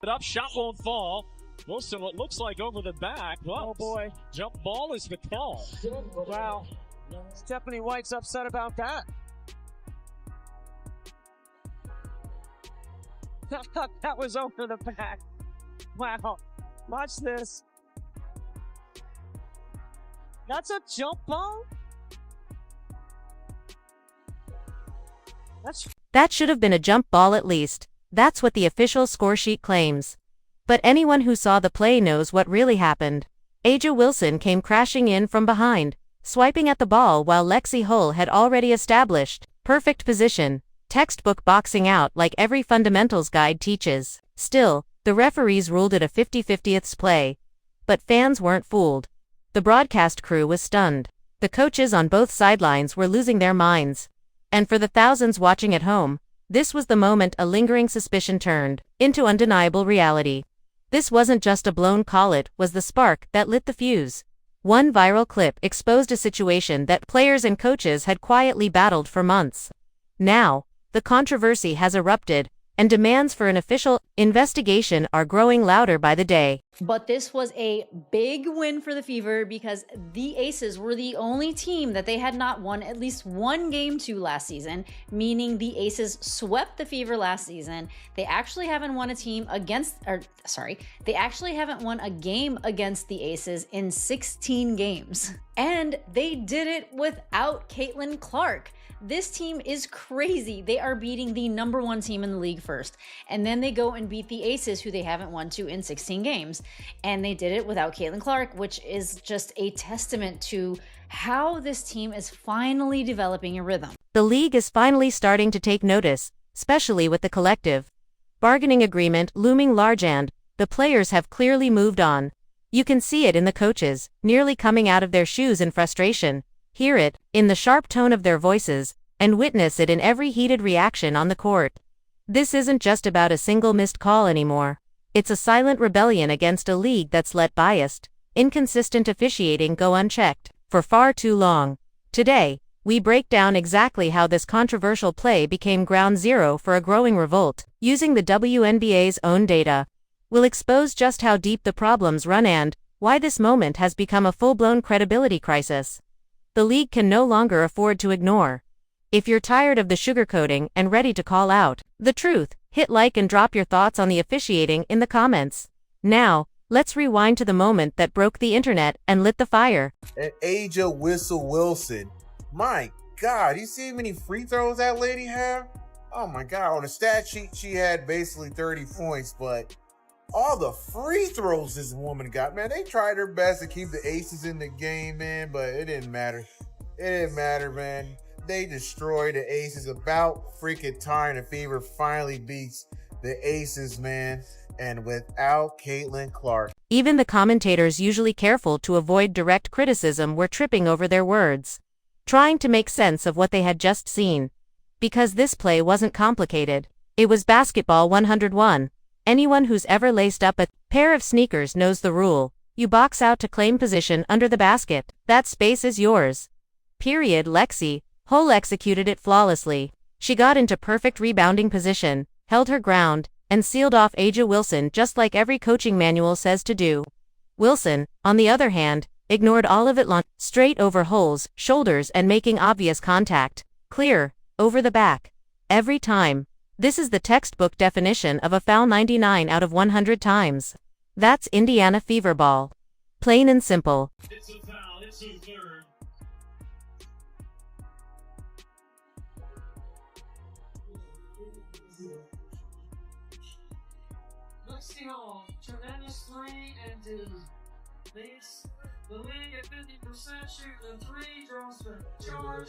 It up, shot won't fall. Wilson, what looks like over the back. Well, oh boy. Jump ball is the call. Wow. Stephanie White's upset about that. I thought that was over the back. Wow. Watch this. That's a jump ball? That should have been a jump ball at least. That's what the official score sheet claims. But anyone who saw the play knows what really happened. A'ja Wilson came crashing in from behind, swiping at the ball while Lexi Hull had already established perfect position. Textbook boxing out like every fundamentals guide teaches. Still, the referees ruled it a 50-50ths play. But fans weren't fooled. The broadcast crew was stunned. The coaches on both sidelines were losing their minds. And for the thousands watching at home, this was the moment a lingering suspicion turned into undeniable reality. This wasn't just a blown call, it was the spark that lit the fuse. One viral clip exposed a situation that players and coaches had quietly battled for months. Now, the controversy has erupted, and demands for an official investigation are growing louder by the day. But this was a big win for the Fever because the Aces were the only team that they had not won at least one game to last season, meaning the Aces swept the Fever last season. They actually haven't won a game against the Aces in 16 games. And they did it without Caitlin Clark. This team is crazy. They are beating the #1 team in the league first, and then they go and beat the Aces, who they haven't won to in 16 games. And they did it without Caitlin Clark, which is just a testament to how this team is finally developing a rhythm. The league is finally starting to take notice, especially with the collective bargaining agreement looming large, and the players have clearly moved on. You can see it in the coaches, nearly coming out of their shoes in frustration. Hear it in the sharp tone of their voices, and witness it in every heated reaction on the court. This isn't just about a single missed call anymore. It's a silent rebellion against a league that's let biased, inconsistent officiating go unchecked for far too long. Today, we break down exactly how this controversial play became ground zero for a growing revolt. Using the WNBA's own data, we'll expose just how deep the problems run and why this moment has become a full-blown credibility crisis the league can no longer afford to ignore. If you're tired of the sugarcoating and ready to call out the truth, hit like and drop your thoughts on the officiating in the comments. Now, let's rewind to the moment that broke the internet and lit the fire. And A'ja Wilson. My God, you see how many free throws that lady have? Oh my God, on the stat sheet, she had basically 30 points, but all the free throws this woman got, man, they tried their best to keep the Aces in the game, man, but it didn't matter. It didn't matter, man. They destroyed the Aces. About freaking time the Fever finally beats the Aces, man, and without Caitlin Clark. Even the commentators, usually careful to avoid direct criticism, were tripping over their words, trying to make sense of what they had just seen. Because this play wasn't complicated. It was basketball 101. Anyone who's ever laced up a pair of sneakers knows the rule. You box out to claim position under the basket. That space is yours. Period. Lexi Hull executed it flawlessly. She got into perfect rebounding position, held her ground, and sealed off A'ja Wilson just like every coaching manual says to do. Wilson, on the other hand, ignored all of it, launched straight over Hull's shoulders and making obvious contact. Clear, over the back. Every time. This is the textbook definition of a foul 99 out of 100 times. That's Indiana Fever ball. Plain and simple. It's a foul. It's a third. Lexi Hull, tremendous three, and leads the league at 50%, shooting the three, draws the charge.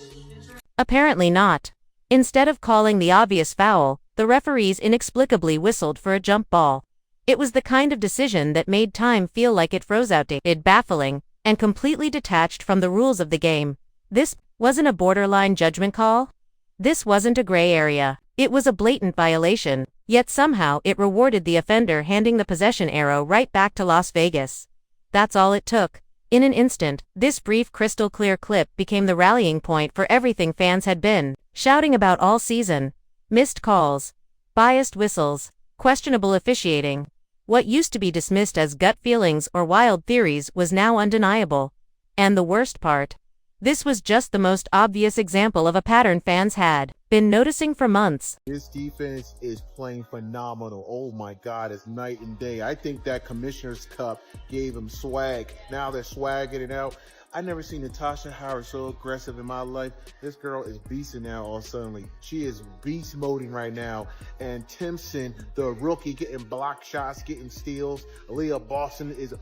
Apparently not. Instead of calling the obvious foul, the referees inexplicably whistled for a jump ball. It was the kind of decision that made time feel like it froze, outdated, baffling, and completely detached from the rules of the game. This wasn't a borderline judgment call. This wasn't a gray area. It was a blatant violation, yet somehow it rewarded the offender, handing the possession arrow right back to Las Vegas. That's all it took. In an instant, this brief crystal-clear clip became the rallying point for everything fans had been shouting about all season. Missed calls, biased whistles, questionable officiating. What used to be dismissed as gut feelings or wild theories was now undeniable. And the worst part? This was just the most obvious example of a pattern fans had been noticing for months. This defense is playing phenomenal. Oh my God, it's night and day. I think that Commissioner's Cup gave them swag. Now they're swagging it out. I never seen Natasha Howard so aggressive in my life. This girl is beasting now all suddenly. She is beast moding right now. And Timpson, the rookie, getting block shots, getting steals. Aaliyah Boston is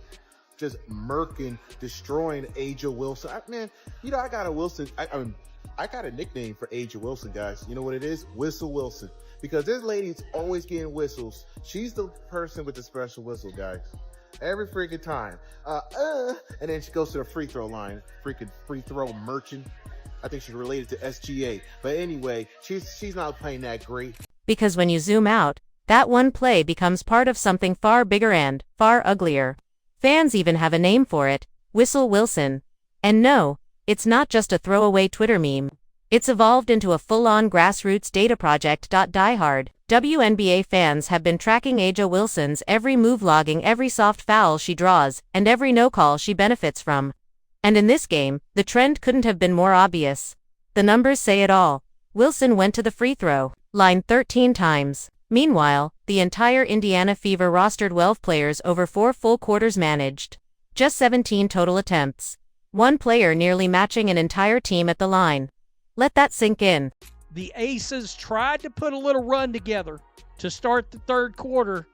just murking, destroying Aja Wilson. Man, you know, I got a Wilson. I got a nickname for Aja Wilson, guys. You know what it is? Whistle Wilson. Because this lady's always getting whistles. She's the person with the special whistle, guys. Every freaking time. And then she goes to the free throw line. Freaking free throw merchant. I think she's related to SGA. But anyway, she's not playing that great. Because when you zoom out, that one play becomes part of something far bigger and far uglier. Fans even have a name for it, Whistle Wilson. And no, it's not just a throwaway Twitter meme. It's evolved into a full-on grassroots data project. Diehard WNBA fans have been tracking Aja Wilson's every move, logging every soft foul she draws and every no-call she benefits from. And in this game, the trend couldn't have been more obvious. The numbers say it all. Wilson went to the free throw line 13 times. Meanwhile, the entire Indiana Fever rostered 12 players over 4 full quarters managed just 17 total attempts. One player nearly matching an entire team at the line. Let that sink in. The Aces tried to put a little run together to start the third quarter,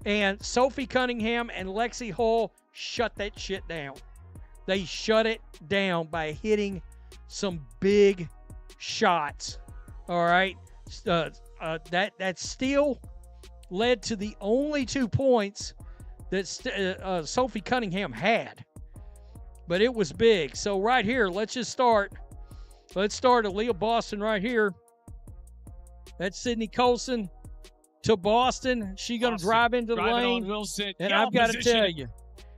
and Sophie Cunningham and Lexi Hull shut that shit down. They shut it down by hitting some big shots. All right? That steal led to the only 2 points that Sophie Cunningham had. But it was big. So right here, let's start Aaliyah Boston right here. That's Sydney Colson to Boston. She going to drive into the lane. Wilson. And I've got to tell you,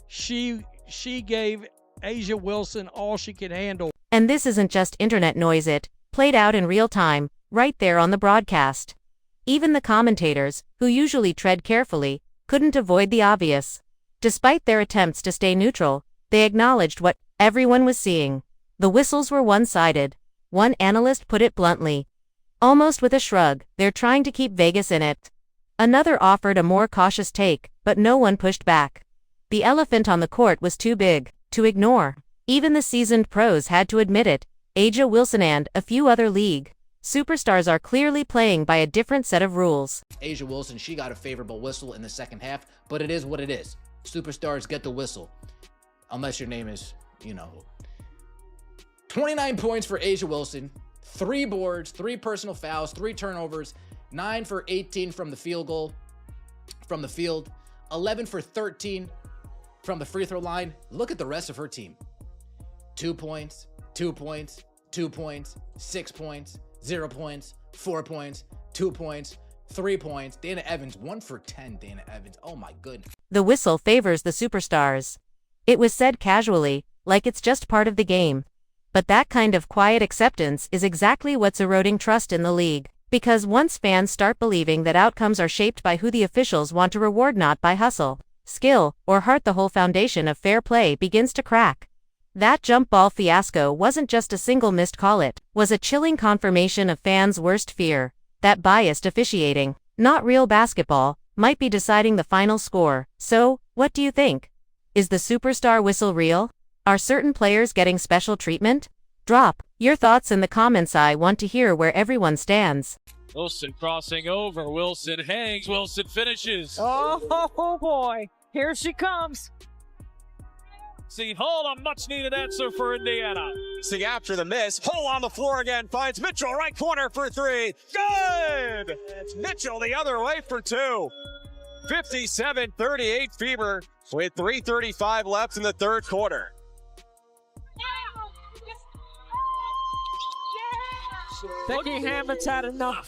she gave Aja Wilson all she could handle. And this isn't just internet noise, it played out in real time, right there on the broadcast. Even the commentators, who usually tread carefully, couldn't avoid the obvious. Despite their attempts to stay neutral, they acknowledged what everyone was seeing. The whistles were one-sided. One analyst put it bluntly. Almost with a shrug, they're trying to keep Vegas in it. Another offered a more cautious take, but no one pushed back. The elephant on the court was too big to ignore. Even the seasoned pros had to admit it. Aja Wilson and a few other league superstars are clearly playing by a different set of rules. Aja Wilson, she got a favorable whistle in the second half, but it is what it is. Superstars get the whistle. Unless your name is, 29 points for Aja Wilson, 3 boards, 3 personal fouls, 3 turnovers, 9 for 18 from the field, 11 for 13 from the free throw line. Look at the rest of her team. 2 points, 2 points, 2 points, 6 points, 0 points, 4 points, 2 points, 3 points. Dana Evans, 1 for 10, Dana Evans. Oh my goodness. The whistle favors the superstars. It was said casually, like it's just part of the game. But that kind of quiet acceptance is exactly what's eroding trust in the league. Because once fans start believing that outcomes are shaped by who the officials want to reward, not by hustle, skill, or heart, the whole foundation of fair play begins to crack. That jump ball fiasco wasn't just a single missed call, it was a chilling confirmation of fans' worst fear, that biased officiating, not real basketball, might be deciding the final score. So, what do you think? Is the superstar whistle real? Are certain players getting special treatment? Drop your thoughts in the comments. I want to hear where everyone stands. Wilson crossing over. Wilson hangs. Wilson finishes. Oh boy, here she comes. See, Hull, a much-needed answer for Indiana. See, after the miss, Hull on the floor again, finds Mitchell, right corner for 3. Good! It's Mitchell the other way for 2. 57-38 Fever with 3:35 left in the third quarter. Becky Hammonds had enough.